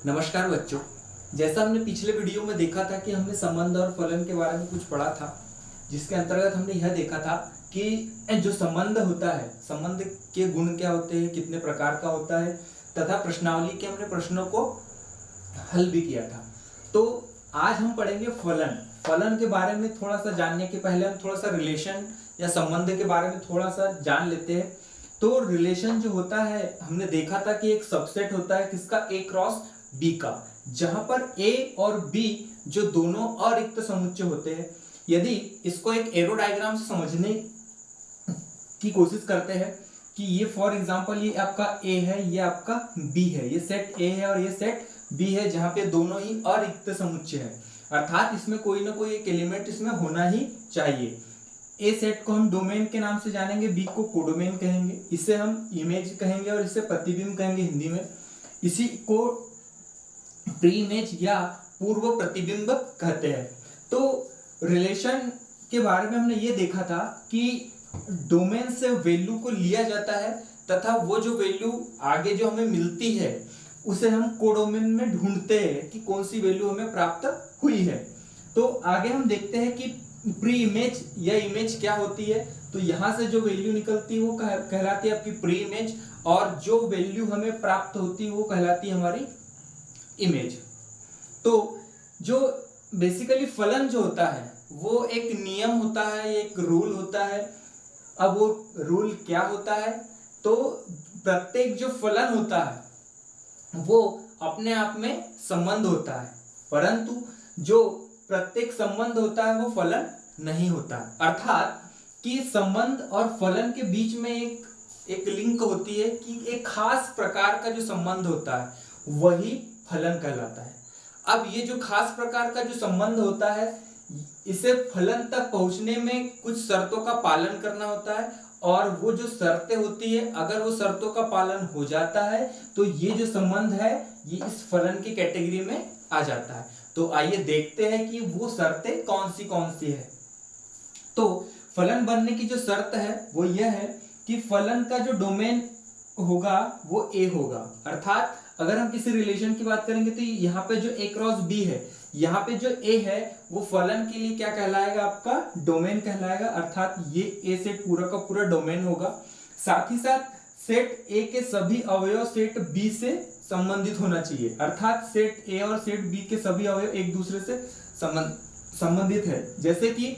नमस्कार बच्चों। जैसा हमने पिछले वीडियो में देखा था कि हमने संबंध और फलन के बारे में कुछ पढ़ा था, जिसके अंतर्गत हमने यह देखा था कि जो संबंध होता है, संबंध के गुण क्या होते हैं, कितने प्रकार का होता है, तथा प्रश्नावली के हमने प्रश्नों को हल भी किया था। तो आज हम पढ़ेंगे फलन। फलन के बारे में थोड़ा सा जानने के पहले हम थोड़ा सा रिलेशन या संबंध के बारे में थोड़ा सा जान लेते हैं। तो रिलेशन जो होता है, हमने देखा था कि एक सबसेट होता है किसका, ए क्रॉस बी का, जहां पर ए और बी जो दोनों अरिक्त समुच्चय होते हैं। यदि इसको एक एरो डायग्राम से समझने की कोशिश करते हैं कि ये फॉर एग्जांपल ये आपका ए है, ये आपका बी है, ये सेट ए है और ये सेट बी है, जहां पे दोनों ही अरिक्त समुच्चय है, अर्थात इसमें कोई ना कोई एक एलिमेंट इसमें होना ही चाहिए। ए सेट को हम डोमेन के नाम से जानेंगे, बी को कोडोमेन कहेंगे, इसे हम इमेज कहेंगे और इसे प्रतिबिंब कहेंगे हिंदी में। इसी को प्री इमेज या पूर्व प्रतिबिंब कहते हैं। तो रिलेशन के बारे में हमने ये देखा था कि डोमेन से वैल्यू को लिया जाता है तथा वो जो वैल्यू आगे जो हमें मिलती है उसे हम कोडोमेन में ढूंढते हैं कि कौन सी वैल्यू हमें प्राप्त हुई है। तो आगे हम देखते हैं कि प्री इमेज या इमेज क्या होती है। तो यहां से जो वैल्यू निकलती है वो कहलाती है आपकी प्री इमेज, और जो वैल्यू हमें प्राप्त होती है वो कहलाती है हमारी इमेज। तो जो बेसिकली फलन जो होता है वो एक नियम होता है, एक रूल होता है। अब वो रूल क्या होता है, तो प्रत्येक जो फलन होता है वो अपने आप में संबंध होता है, परंतु जो प्रत्येक संबंध होता है वो फलन नहीं होता। अर्थात कि संबंध और फलन के बीच में एक लिंक होती है कि एक खास प्रकार का जो संबंध होता है वही फलन कहलाता है। अब ये जो खास प्रकार का जो संबंध होता है, इसे फलन तक पहुंचने में कुछ शर्तों का पालन करना होता है, और वो जो शर्तें होती है अगर वो शर्तों का पालन हो जाता है तो ये जो संबंध है ये इस फलन की कैटेगरी में आ जाता है। तो आइए देखते हैं कि वो शर्तें कौन सी है। तो फलन बनने की जो शर्त है वो यह है कि फलन का जो डोमेन होगा वो ए होगा। अर्थात अगर हम किसी रिलेशन की बात करेंगे तो यहाँ पे जो ए क्रॉस बी है, यहाँ पे जो ए है वो फलन के लिए क्या कहलाएगा, आपका डोमेन कहलाएगा। अर्थात ये ए सेट पूरा का पूरा डोमेन होगा। साथ ही साथ सेट ए के सभी अवयव सेट बी से संबंधित होना चाहिए। अर्थात सेट ए और सेट बी के सभी अवयव एक दूसरे से संबंधित है। जैसे कि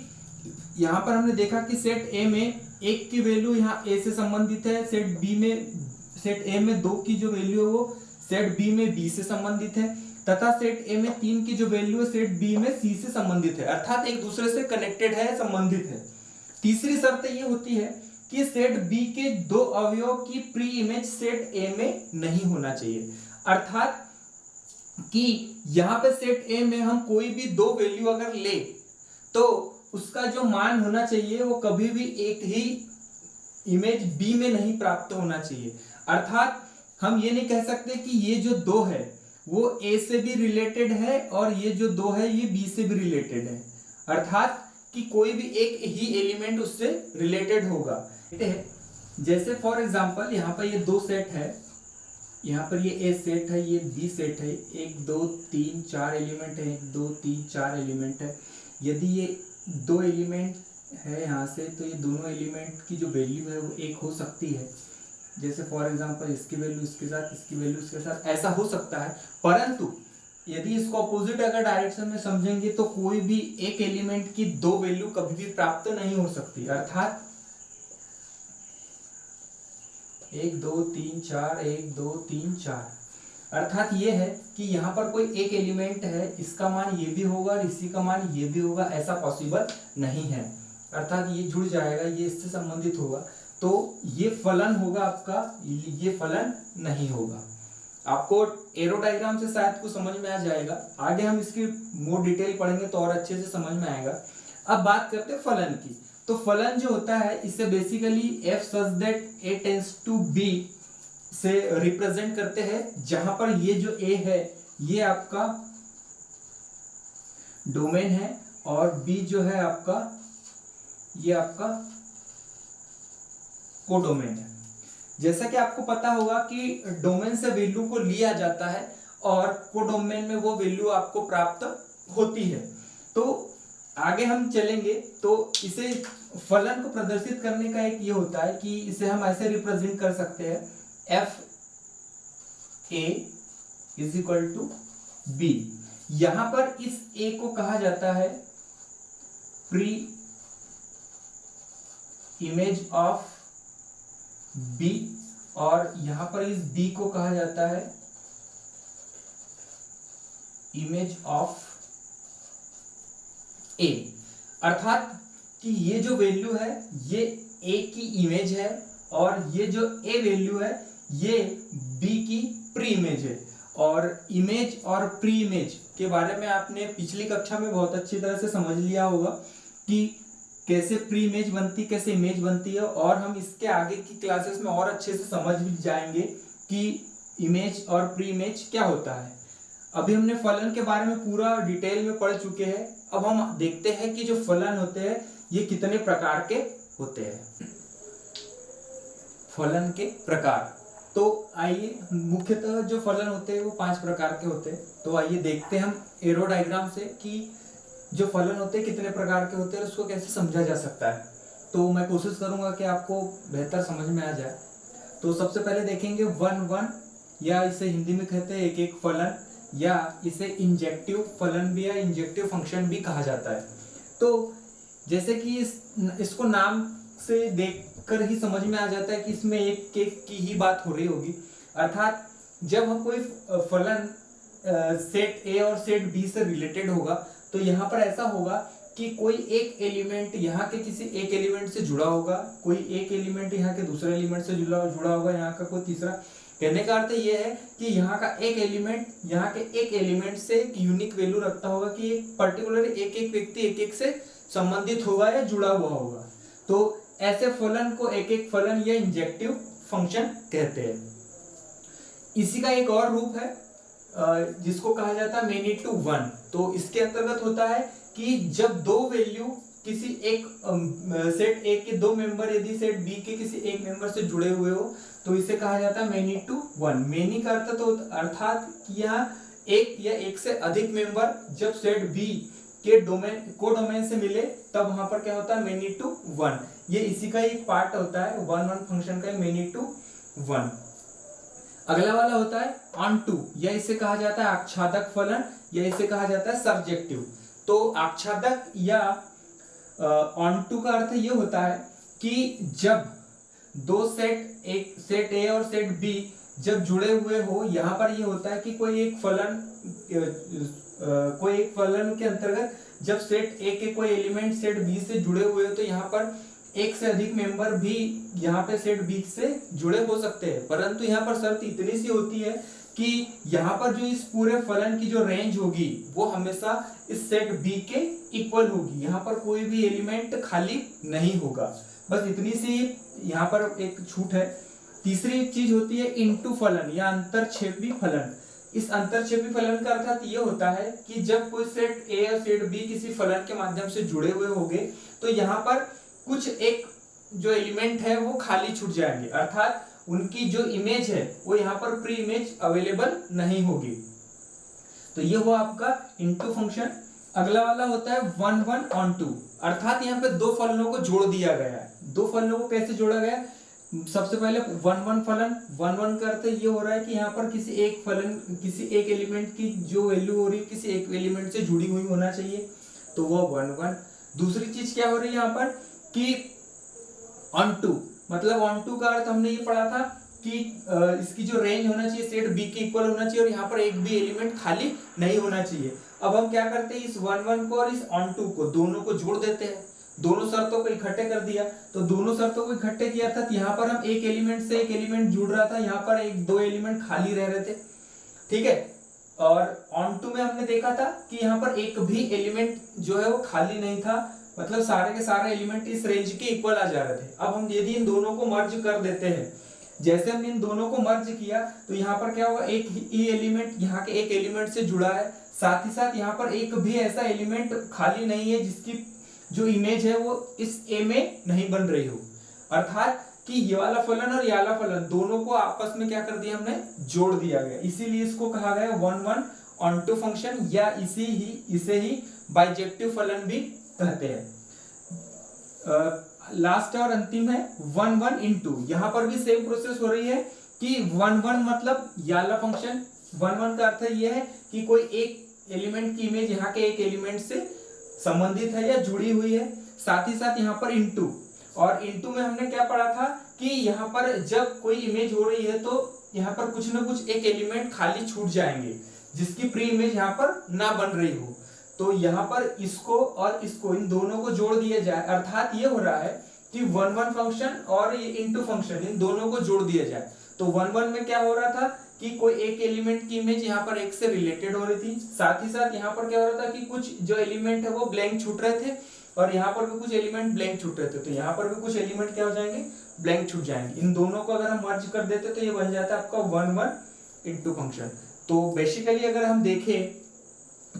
यहाँ पर हमने देखा कि सेट ए में एक की वैल्यू यहाँ ए से संबंधित है, सेट ए में 2 की जो वैल्यू है वो सेट बी में बी से संबंधित है, तथा सेट ए में 3 की जो वैल्यू है सेट बी में सी से संबंधित है। अर्थात एक दूसरे से कनेक्टेड है, संबंधित है। तीसरी शर्त ये होती है कि सेट बी के 2 अवयव की प्री इमेज सेट ए में नहीं होना चाहिए। अर्थात कि यहाँ पे सेट ए में हम कोई भी 2 वैल्यू अगर ले तो उसका जो मान होना चाहिए वो कभी भी एक ही इमेज बी में नहीं प्राप्त होना चाहिए। अर्थात हम ये नहीं कह सकते कि ये जो 2 है वो ए से भी रिलेटेड है और ये जो 2 है ये बी से भी रिलेटेड है। अर्थात कि कोई भी एक ही एलिमेंट उससे रिलेटेड होगा। जैसे फॉर एग्जांपल यहाँ पर ये 2 सेट है, यहाँ पर ये ए सेट है, ये बी सेट है, 1 2 3 4 एलिमेंट है, 1 2 3 4 एलिमेंट है। यदि ये 2 एलिमेंट है यहाँ से तो ये दोनों एलिमेंट की जो वैल्यू है वो एक हो सकती है। जैसे फॉर एग्जांपल इसकी वैल्यू इसके साथ, इसकी वैल्यू इसके साथ, ऐसा हो सकता है। परंतु यदि इसको अपोजिट अगर डायरेक्शन में समझेंगे तो कोई भी एक एलिमेंट की 2 वैल्यू कभी भी प्राप्त नहीं हो सकती। अर्थात 1 2 3 4 1 2 3 4, अर्थात ये है कि यहाँ पर कोई एक एलिमेंट है, इसका मान ये भी होगा और इसी का मान ये भी होगा, ऐसा पॉसिबल नहीं है। अर्थात ये जुड़ जाएगा, ये इससे संबंधित होगा, तो ये फलन होगा आपका, ये फलन नहीं होगा। आपको एरो डायग्राम से शायद कुछ समझ में आ जाएगा, आगे हम इसकी मोर डिटेल पढ़ेंगे तो और अच्छे से समझ में आएगा। अब बात करते हैं फलन की। तो फलन जो होता है इसे basically f such that a tends to b से रिप्रेजेंट करते हैं, जहां पर ये जो a है ये आपका डोमेन है और b जो है आपका ये आपका कोडोमेन है। जैसा कि आपको पता होगा कि डोमेन से वैल्यू को लिया जाता है और कोडोमेन में वो वैल्यू आपको प्राप्त होती है। तो आगे हम चलेंगे तो इसे फलन को प्रदर्शित करने का एक ये होता है कि इसे हम ऐसे रिप्रेजेंट कर सकते हैं f a is equal to b. यहां पर इस ए को कहा जाता है प्री इमेज ऑफ बी और यहां पर इस बी को कहा जाता है इमेज ऑफ ए। अर्थात कि ये जो वैल्यू है ये ए की इमेज है और ये जो ए वैल्यू है ये बी की प्री इमेज है। और इमेज और प्री इमेज के बारे में आपने पिछली कक्षा में बहुत अच्छी तरह से समझ लिया होगा कि कैसे प्री इमेज बनती, कैसे इमेज बनती है, और हम इसके आगे की क्लासेस में और अच्छे से समझ भी जाएंगे कि इमेज और प्री इमेज क्या होता है। अभी हमने फलन के बारे में पूरा डिटेल में पढ़ चुके हैं। अब हम देखते हैं कि जो फलन होते हैं ये कितने प्रकार के होते हैं। फलन के प्रकार, तो आइए, मुख्यतः जो फलन होते हैं वो 5 प्रकार के होते हैं। तो आइए देखते हैं हम एरो डायग्राम से कि जो फलन होते हैं कितने प्रकार के होते हैं और उसको कैसे समझा जा सकता है। तो मैं कोशिश करूंगा कि आपको बेहतर समझ में आ जाए। तो सबसे पहले देखेंगे 1 या इसे हिंदी में कहते हैं एक एक फलन, या इसे इंजेक्टिव फलन भी या इंजेक्टिव फंक्शन भी कहा जाता है। तो जैसे कि इसको नाम से देखकर ही समझ में आ जाता है कि इसमें एक एक की ही बात हो रही होगी। अर्थात जब हम कोई फलन सेट ए और सेट बी से रिलेटेड होगा तो यहाँ पर ऐसा होगा कि कोई एक एलिमेंट यहाँ के किसी एक एलिमेंट से जुड़ा होगा, कोई एक एलिमेंट यहाँ के दूसरे एलिमेंट से जुड़ा होगा, यहाँ का कोई तीसरा। कहने का अर्थ ये है कि यहाँ का एक एलिमेंट यहाँ के एक एलिमेंट से एक यूनिक वैल्यू रखता होगा कि एक पर्टिकुलर एक एक व्यक्ति एक एक से संबंधित होगा या जुड़ा हुआ होगा। तो ऐसे फलन को एक एक फलन या इंजेक्टिव फंक्शन कहते हैं। इसी का एक और रूप है जिसको कहा जाता है मेनी टू वन। तो इसके अंतर्गत होता है कि जब दो वैल्यू किसी एक सेट ए के दो मेंबर यदि सेट बी के किसी एक मेंबर से जुड़े हुए हो तो इसे कहा जाता है मेनी टू वन। मेनी का अर्थ तो अर्थात कि यहाँ एक या एक से अधिक मेंबर जब सेट बी के कोडोमेन से मिले तब वहां पर क्या होता है मेनी टू वन। ये इसी का एक पार्ट होता है वन फंक्शन का, मेनी टू वन। अगला वाला होता है ऑन टू, या इसे कहा जाता है आच्छादक फलन, या इसे कहा जाता है सर्जेक्टिव। तो आच्छादक या ऑन टू का अर्थ ये होता है कि जब दो सेट ए और सेट बी जब जुड़े हुए हो, यहाँ पर ये होता है कि कोई एक फलन के अंतर्गत जब सेट ए के कोई एलिमेंट सेट बी से जुड़े हुए हो तो यहाँ पर एक से अधिक मेंबर भी यहाँ पे सेट बी से जुड़े हो सकते हैं। परंतु यहाँ पर शर्त इतनी सी होती है कि यहाँ पर जो इस पूरे फलन की जो रेंज होगी वो हमेशा इस सेट बी के इक्वल होगी। यहाँ पर कोई भी एलिमेंट खाली नहीं होगा। बस इतनी सी यहाँ पर एक छूट है। तीसरी चीज होती है इनटू फलन या अंतरक्षेपी फलन। इस अंतरक्षेपी फलन का अर्थात ये होता है कि जब कोई सेट ए और सेट बी किसी फलन के माध्यम से जुड़े हुए होंगे तो यहाँ पर कुछ एक जो एलिमेंट है वो खाली छूट जाएंगे, अर्थात उनकी जो इमेज है वो यहाँ पर प्री इमेज अवेलेबल नहीं होगी। तो ये हुआ आपका इनटू फंक्शन। अगला वाला होता है 1 ऑन टू, अर्थात यहाँ पे दो फलनों को जोड़ दिया गया है। दो फलनों को कैसे जोड़ा गया? सबसे पहले 1 फलन, 1 का अर्थ ये हो रहा है कि यहाँ पर किसी एक फलन किसी एक एलिमेंट की जो वैल्यू हो रही है किसी एक एलिमेंट से जुड़ी हुई होना चाहिए, तो वो 1। दूसरी चीज क्या हो रही है यहाँ पर कि ऑन टू, मतलब ऑन टू का अर्थ हमने ये पढ़ा था कि इसकी जो रेंज होना चाहिए सेट बी के इक्वल होना चाहिए और यहाँ पर एक भी एलिमेंट खाली नहीं होना चाहिए। अब हम क्या करते हैं, इस 1 को और इस ऑन टू को दोनों को जोड़ देते हैं, दोनों शर्तों को इकट्ठे कर दिया। तो दोनों शर्तों को इकट्ठे किया था, यहाँ पर हम एक एलिमेंट से एक एलिमेंट जुड़ रहा था, यहाँ पर एक दो एलिमेंट खाली रह रहे थे, ठीक है। और ऑन टू में हमने देखा था कि यहाँ पर एक भी एलिमेंट जो है वो खाली नहीं था, मतलब सारे के सारे एलिमेंट इस रेंज के इक्वल आ जा रहे थे। अब हम यदि इन दोनों को मर्ज कर देते हैं, जैसे हमने इन दोनों को मर्ज किया तो यहाँ पर क्या होगा, एक ही एलिमेंट यहाँ के एक एलिमेंट से जुड़ा है, साथ ही साथ यहाँ पर एक भी ऐसा एलिमेंट खाली नहीं है जिसकी जो इमेज है वो इस ए में नहीं बन रही हो। अर्थात कि ये वाला फलन और ये वाला फलन दोनों को आपस में क्या कर दिया हमने, जोड़ दिया गया, इसीलिए इसको कहा गया 1-1 ऑनटू फंक्शन, या इसे ही बाइजेक्टिव फलन भी कहते हैं। लास्ट और अंतिम है 1-1 इंटू। यहां पर भी सेम प्रोसेस हो रही है कि 1-1 मतलब ये वाला फंक्शन, 1-1 का अर्थ ये है कि कोई एक एलिमेंट की इमेज यहाँ के एक एलिमेंट से संबंधित है या जुड़ी हुई है, साथ ही साथ यहाँ पर इंटू, और इंटू में हमने क्या पढ़ा था कि यहाँ पर जब कोई इमेज हो रही है तो यहाँ पर कुछ ना कुछ एक एलिमेंट खाली छूट जाएंगे जिसकी प्री इमेज यहाँ पर ना बन रही हो, तो यहाँ पर इसको और इसको, इन दोनों को जोड़ दिया जाए, अर्थात ये हो रहा है कि 1-1 फंक्शन और ये इंटू फंक्शन, इन दोनों को जोड़ दिया जाए। तो 1-1 में क्या हो रहा था कि कोई एक एलिमेंट की इमेज यहाँ पर एक से रिलेटेड हो रही थी, साथ ही साथ यहाँ पर क्या हो रहा था कि कुछ जो एलिमेंट है वो ब्लैंक छूट रहे थे, और यहाँ पर भी कुछ एलिमेंट ब्लैंक छूट रहे थे, तो यहाँ पर भी कुछ एलिमेंट क्या हो जाएंगे, ब्लैंक छूट जाएंगे। इन दोनों को अगर हम मर्ज कर देते तो ये बन जाता है आपका 1-1 इंटू फंक्शन। तो बेसिकली अगर हम देखें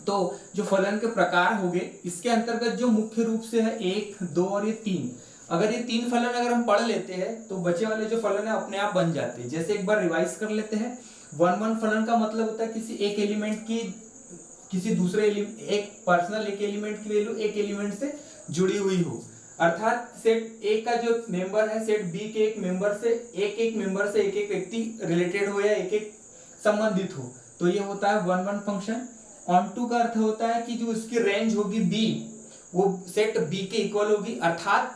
तो जो फलन के प्रकार हो गए, इसके अंतर्गत जो मुख्य रूप से है 1, 2 और ये 3, अगर ये 3 फलन अगर हम पढ़ लेते हैं तो बचे वाले जो फलन है अपने आप बन जाते हैं। जैसे एक बार रिवाइज कर लेते हैं, 1-1 फलन का मतलब होता है किसी एक एलिमेंट की किसी दूसरे एक पर्सनल एक एलिमेंट की वैल्यू एक एलिमेंट से जुड़ी हुई हो, अर्थात सेट ए का जो मेंबर है सेट बी के एक मेंबर से एक एक व्यक्ति रिलेटेड हो या एक एक संबंधित हो, तो ये होता है 1-1 फंक्शन। ऑन टू का अर्थ होता है कि जो इसकी रेंज होगी बी, वो सेट बी के इक्वल होगी, अर्थात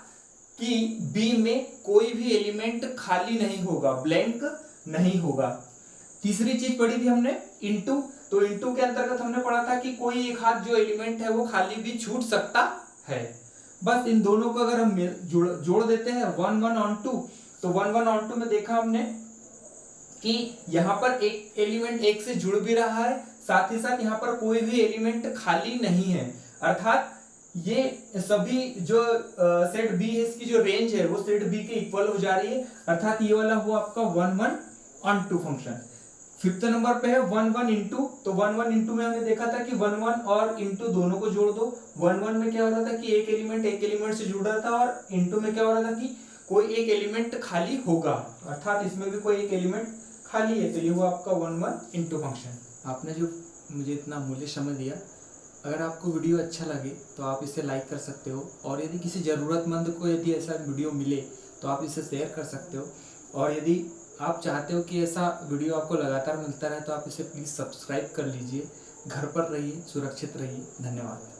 कि बी में कोई भी एलिमेंट खाली नहीं होगा, ब्लैंक नहीं होगा। तीसरी चीज पढ़ी थी हमने इंटू, तो इंटू के अंतर्गत हमने पढ़ा था कि कोई एक हाथ जो एलिमेंट है वो खाली भी छूट सकता है। बस इन दोनों को अगर हम जोड़ देते हैं 1-1 ऑन टू, तो 1-1 ऑन टू में देखा हमने कि यहाँ पर एक एलिमेंट एक से जुड़ भी रहा है, साथ ही साथ यहाँ पर कोई भी एलिमेंट खाली नहीं है, अर्थात ये सभी जो सेट बी है इसकी जो रेंज है वो सेट बी के इक्वल हो जा रही है, अर्थात ये वाला हुआ आपका 1-1 on to function. 5th number पे है 1-1 इंटू, तो 1-1 इंटू में हमने देखा था कि 1-1 और इंटू दोनों को जोड़ दो। 1-1 में क्या हो रहा था कि एक एलिमेंट से जुड़ रहा था, और इंटू में क्या हो रहा था कि कोई एक एलिमेंट खाली होगा, अर्थात इसमें भी कोई एक एलिमेंट खाली है, तो ये हुआ आपका 1-1 इंटू फंक्शन। आपने जो मुझे इतना मूल्य समय दिया, अगर आपको वीडियो अच्छा लगे तो आप इसे लाइक कर सकते हो, और यदि किसी ज़रूरतमंद को यदि ऐसा वीडियो मिले तो आप इसे शेयर कर सकते हो, और यदि आप चाहते हो कि ऐसा वीडियो आपको लगातार मिलता रहे तो आप इसे प्लीज़ सब्सक्राइब कर लीजिए। घर पर रहिए, सुरक्षित रहिए। धन्यवाद।